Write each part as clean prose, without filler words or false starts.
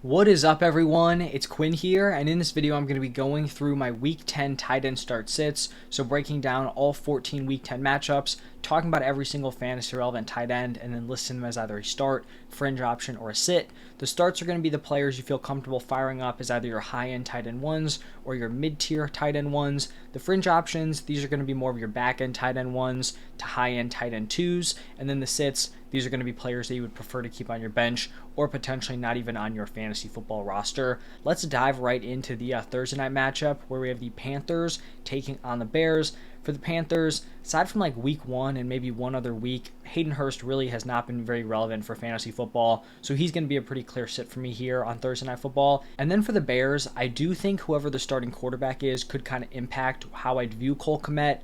What is up, everyone? It's Quinn here, and in this video I'm going to be going through my Week 10 tight end start sits, so breaking down all 14 Week 10 matchups, talking about every single fantasy relevant tight end, and then listing them as either a start, fringe option, or a sit. The starts are going to be the players you feel comfortable firing up as either your high-end tight end ones or your mid-tier tight end ones. The fringe options, these are going to be more of your back-end tight end ones to high-end tight end twos, and then the sits, these are going to be players that you would prefer to keep on your bench or potentially not even on your fantasy football roster. Let's dive right into the Thursday night matchup where we have the Panthers taking on the Bears. For the Panthers, aside from like week one and maybe one other week, Hayden Hurst really has not been very relevant for fantasy football, so he's going to be a pretty clear sit for me here on Thursday Night Football. And then for the Bears, I do think whoever the starting quarterback is could kind of impact how I'd view Cole Kmet.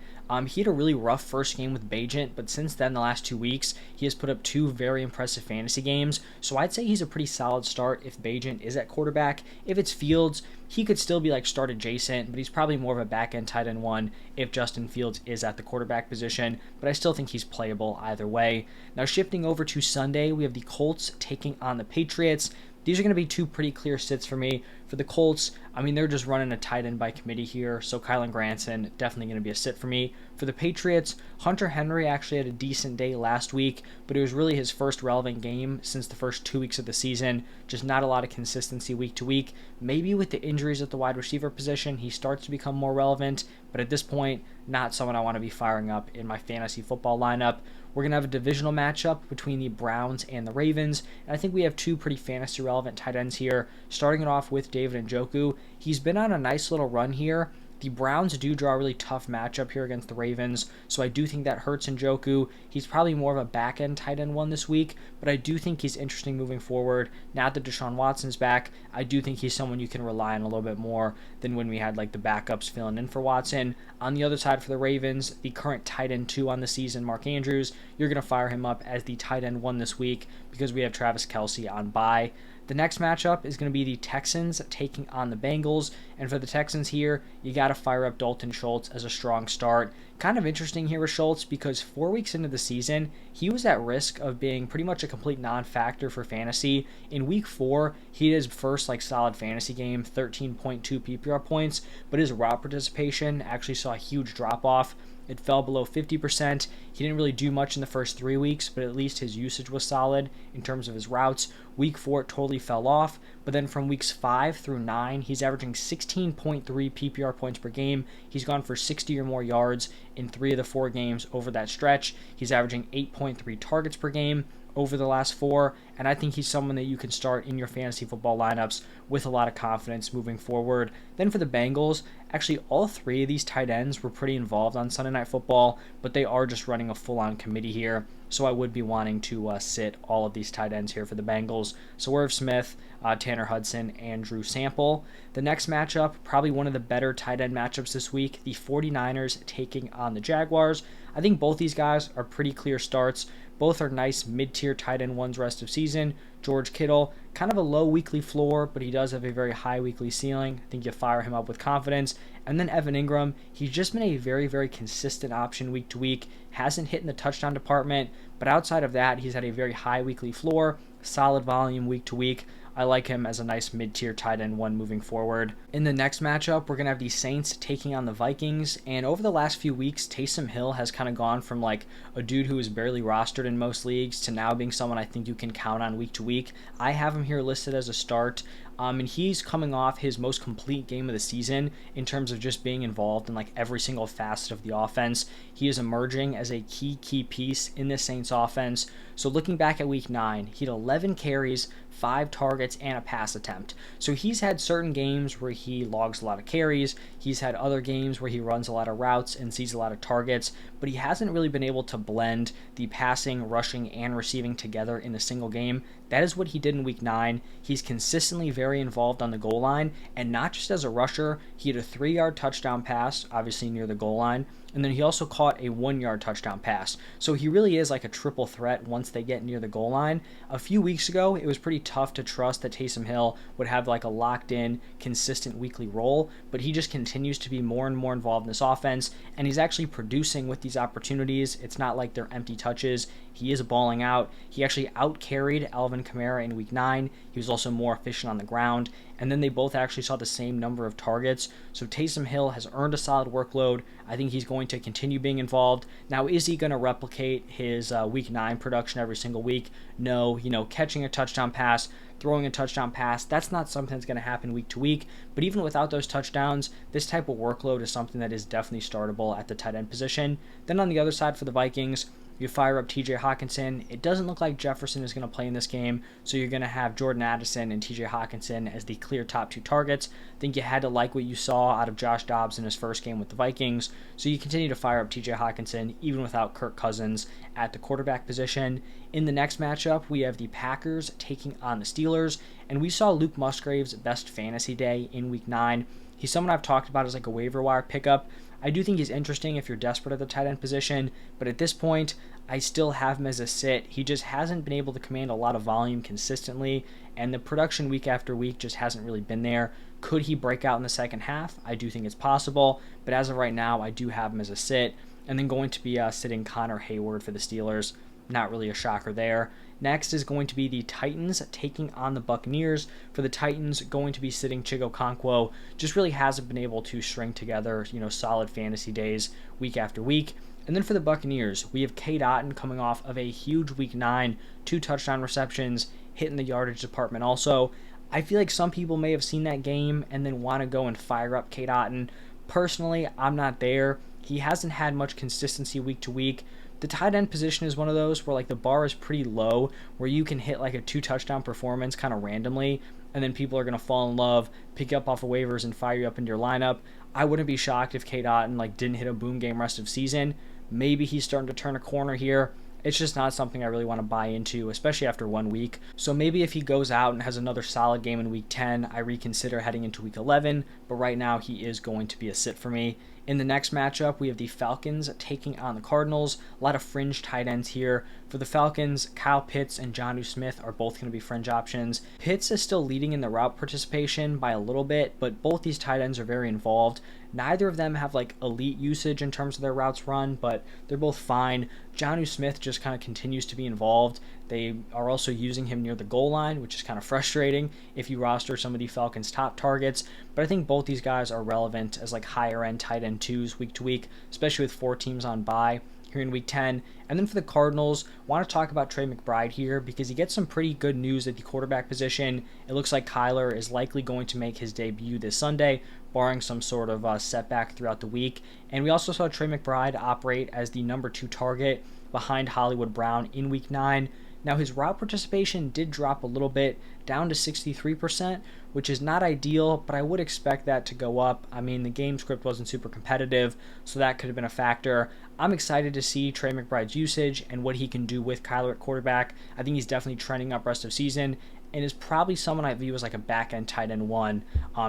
He had a really rough first game with Bajent, but since then, the last 2 weeks, he has put up 2 very impressive fantasy games, so I'd say he's a pretty solid start if Bajent is at quarterback. If it's Fields, he could still be like start adjacent, but he's probably more of a back-end tight end one if Justin Fields is at the quarterback position, but I still think he's playable either way. Now shifting over to Sunday, we have the Colts taking on the Patriots. These are going to be 2 pretty clear sits for me. For the Colts, they're just running a tight end by committee here, so Kylan Granson definitely going to be a sit for me. For the Patriots, Hunter Henry actually had a decent day last week, but it was really his first relevant game since the first 2 weeks of the season. Just not a lot of consistency week to week. Maybe with the injuries at the wide receiver position, he starts to become more relevant, but at this point, not someone I want to be firing up in my fantasy football lineup. We're going to have a divisional matchup between the Browns and the Ravens, and I think we have 2 pretty fantasy relevant tight ends here, starting it off with David Njoku. He's been on a nice little run here. The Browns do draw a really tough matchup here against the Ravens, so I do think that hurts Njoku. He's probably more of a back-end tight end one this week, but I do think he's interesting moving forward. Now that Deshaun Watson's back, I do think he's someone you can rely on a little bit more than when we had like the backups filling in for Watson. On the other side for the Ravens, the current tight end 2 on the season, Mark Andrews, you're going to fire him up as the tight end 1 this week because we have Travis Kelce on bye. The next matchup is going to be the Texans taking on the Bengals, and for the Texans here, you got to fire up Dalton Schultz as a strong start. Kind of interesting here with Schultz because 4 weeks into the season, he was at risk of being pretty much a complete non-factor for fantasy. In week 4, he had his first solid fantasy game, 13.2 PPR points, but his route participation actually saw a huge drop-off. It fell below 50%. He didn't really do much in the first 3 weeks, but at least his usage was solid in terms of his routes. Week 4, it totally fell off, but then from weeks 5 through 9, he's averaging 16.3 PPR points per game. He's gone for 60 or more yards in 3 of the 4 games over that stretch. He's averaging 8.3 targets per game over the last 4, and I think he's someone that you can start in your fantasy football lineups with a lot of confidence moving forward. Then for the Bengals, actually all 3 of these tight ends were pretty involved on Sunday Night Football, but they are just running a full-on committee here, so I would be wanting to sit all of these tight ends here for the Bengals. So Irv Smith, Tanner Hudson, and Drew Sample. The next matchup, probably one of the better tight end matchups this week, the 49ers taking on the Jaguars. I think both these guys are pretty clear starts. Both are nice mid-tier tight end ones rest of season. George Kittle, kind of a low weekly floor, but he does have a very high weekly ceiling. I think you fire him up with confidence. And then Evan Ingram, he's just been a very, very consistent option week to week. Hasn't hit in the touchdown department, but outside of that, he's had a very high weekly floor, solid volume week to week. I like him as a nice mid-tier tight end 1 moving forward. In the next matchup, we're going to have the Saints taking on the Vikings, and over the last few weeks, Taysom Hill has kind of gone from a dude who is barely rostered in most leagues to now being someone I think you can count on week to week. I have him here listed as a start. And he's coming off his most complete game of the season in terms of just being involved in every single facet of the offense. He is emerging as a key piece in this Saints offense. So looking back at week 9, he had 11 carries, 5 targets, and a pass attempt. So he's had certain games where he logs a lot of carries. He's had other games where he runs a lot of routes and sees a lot of targets, but he hasn't really been able to blend the passing, rushing, and receiving together in a single game. That is what he did in week 9. He's consistently very involved on the goal line, and not just as a rusher. He had a 3-yard touchdown pass, obviously near the goal line, and then he also caught a 1-yard touchdown pass. So he really is like a triple threat once they get near the goal line. A few weeks ago, it was pretty tough to trust that Taysom Hill would have like a locked-in, consistent weekly role, but he just continues to be more and more involved in this offense, and he's actually producing with these opportunities. It's not like they're empty touches. He is balling out. He actually out-carried Alvin Kamara in week 9. He was also more efficient on the ground. And then they both actually saw the same number of targets. So Taysom Hill has earned a solid workload. I think he's going to continue being involved. Now, is he going to replicate his week 9 production every single week? No. Catching a touchdown pass, throwing a touchdown pass, that's not something that's going to happen week to week. But even without those touchdowns, this type of workload is something that is definitely startable at the tight end position. Then on the other side for the Vikings, you fire up TJ Hawkinson. It doesn't look like Jefferson is going to play in this game, so you're going to have Jordan Addison and TJ Hawkinson as the clear top 2 targets. I think you had to like what you saw out of Josh Dobbs in his first game with the Vikings, so you continue to fire up TJ Hawkinson even without Kirk Cousins at the quarterback position. In the next matchup, we have the Packers taking on the Steelers, and we saw Luke Musgrave's best fantasy day in week 9. He's someone I've talked about as like a waiver wire pickup. I do think he's interesting if you're desperate at the tight end position, but at this point, I still have him as a sit. He just hasn't been able to command a lot of volume consistently, and the production week after week just hasn't really been there. Could he break out in the second half? I do think it's possible, but as of right now, I do have him as a sit, and then going to be sitting Connor Hayward for the Steelers. Not really a shocker there. Next is going to be the Titans taking on the Buccaneers. For the Titans, going to be sitting Chigo Okonkwo. Just really hasn't been able to string together, solid fantasy days week after week. And then for the Buccaneers, we have Cade Otton coming off of a huge week 9, 2 touchdown receptions, hitting the yardage department also. I feel like some people may have seen that game and then want to go and fire up Cade Otton. Personally, I'm not there. He hasn't had much consistency week to week. The tight end position is one of those where like the bar is pretty low, where you can hit like a 2 touchdown performance kind of randomly, and then people are going to fall in love, pick you up off of waivers, and fire you up into your lineup. I wouldn't be shocked if Cade Otton didn't hit a boom game rest of season. Maybe he's starting to turn a corner here. It's just not something I really want to buy into, especially after 1 week. So maybe if he goes out and has another solid game in week 10, I reconsider heading into week 11, but right now he is going to be a sit for me. In the next matchup, we have the Falcons taking on the Cardinals. A lot of fringe tight ends here. For the Falcons, Kyle Pitts and Jonnu Smith are both going to be fringe options. Pitts is still leading in the route participation by a little bit, but both these tight ends are very involved. Neither of them have elite usage in terms of their routes run, but they're both fine. Jonnu Smith just kind of continues to be involved. They are also using him near the goal line, which is kind of frustrating if you roster some of the Falcons' top targets. But I think both these guys are relevant as higher end tight end 2s week to week, especially with 4 teams on bye here in week 10. And then for the Cardinals, want to talk about Trey McBride here because he gets some pretty good news at the quarterback position. It looks like Kyler is likely going to make his debut this Sunday, barring some sort of setback throughout the week. And we also saw Trey McBride operate as the number 2 target behind Hollywood Brown in week 9. Now, his route participation did drop a little bit, down to 63%, which is not ideal, but I would expect that to go up. I mean, the game script wasn't super competitive, so that could have been a factor. I'm excited to see Trey McBride's usage and what he can do with Kyler at quarterback. I think he's definitely trending up rest of season and is probably someone I view as a back-end tight end 1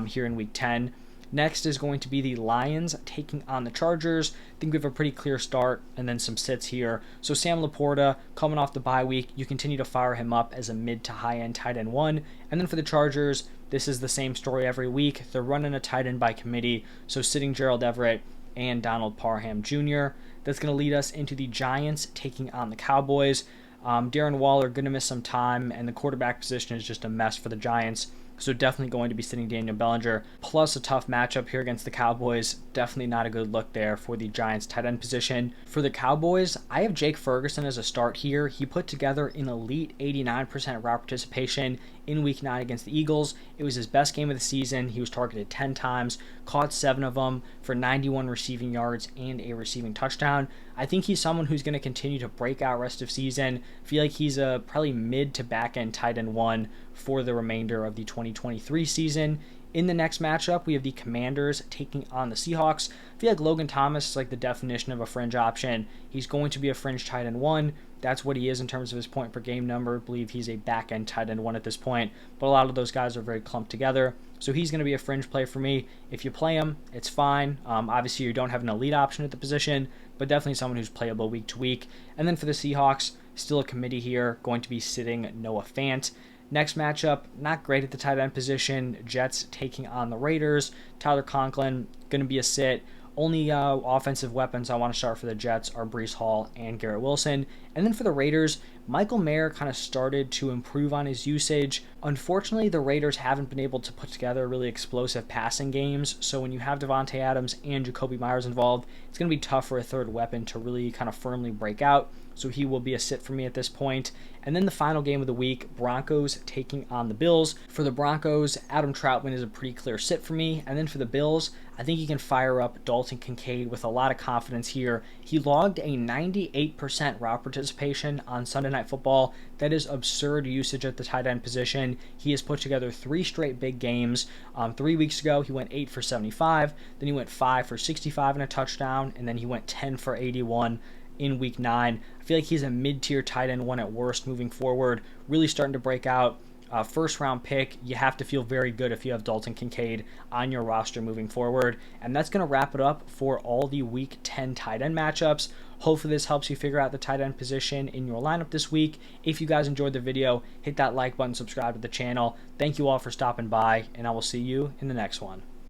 here in week 10. Next is going to be the Lions taking on the Chargers. I think we have a pretty clear start and then some sits here. So Sam Laporta, coming off the bye week, you continue to fire him up as a mid to high-end tight end 1. And then for the Chargers, this is the same story every week. They're running a tight end by committee, so sitting Gerald Everett and Donald Parham Jr. That's going to lead us into the Giants taking on the Cowboys. Darren Waller going to miss some time, and the quarterback position is just a mess for the Giants. So definitely going to be sitting Daniel Bellinger, plus a tough matchup here against the Cowboys. Definitely not a good look there for the Giants tight end position. For the Cowboys, I have Jake Ferguson as a start here. He put together an elite 89% route participation in week 9 against the Eagles. It was his best game of the season. He was targeted 10 times, caught 7 of them for 91 receiving yards and a receiving touchdown. I think he's someone who's going to continue to break out rest of season. I feel like he's a probably mid to back end tight end 1 for the remainder of the 2023 season. In the next matchup, we have the Commanders taking on the Seahawks. I feel like Logan Thomas is the definition of a fringe option. He's going to be a fringe tight end 1. That's what he is in terms of his point per game number. I believe he's a back-end tight end 1 at this point, but a lot of those guys are very clumped together. So he's going to be a fringe play for me. If you play him, it's fine. Obviously, you don't have an elite option at the position, but definitely someone who's playable week to week. And then for the Seahawks, still a committee here, going to be sitting Noah Fant. Next matchup, not great at the tight end position. Jets taking on the Raiders. Tyler Conklin, going to be a sit. Only offensive weapons I want to start for the Jets are Breece Hall and Garrett Wilson. And then for the Raiders, Michael Mayer kind of started to improve on his usage. Unfortunately, the Raiders haven't been able to put together really explosive passing games, so when you have Devontae Adams and Jacoby Myers involved, it's going to be tough for a third weapon to really kind of firmly break out, so he will be a sit for me at this point. And then the final game of the week, Broncos taking on the Bills. For the Broncos, Adam Troutman is a pretty clear sit for me, and then for the Bills, I think you can fire up Dalton Kincaid with a lot of confidence here. He logged a 98% route participation on Sunday Night Football. That is absurd usage at the tight end position. He has put together 3 straight big games. 3 weeks ago, he went 8 for 75, then he went 5 for 65 and a touchdown, and then he went 10 for 81 in week 9. I feel like he's a mid-tier tight end one at worst moving forward, really starting to break out. First round pick, you have to feel very good if you have Dalton Kincaid on your roster moving forward. And that's going to wrap it up for all the week 10 tight end matchups. Hopefully this helps you figure out the tight end position in your lineup this week. If you guys enjoyed the video, hit that like button, subscribe to the channel. Thank you all for stopping by, and I will see you in the next one.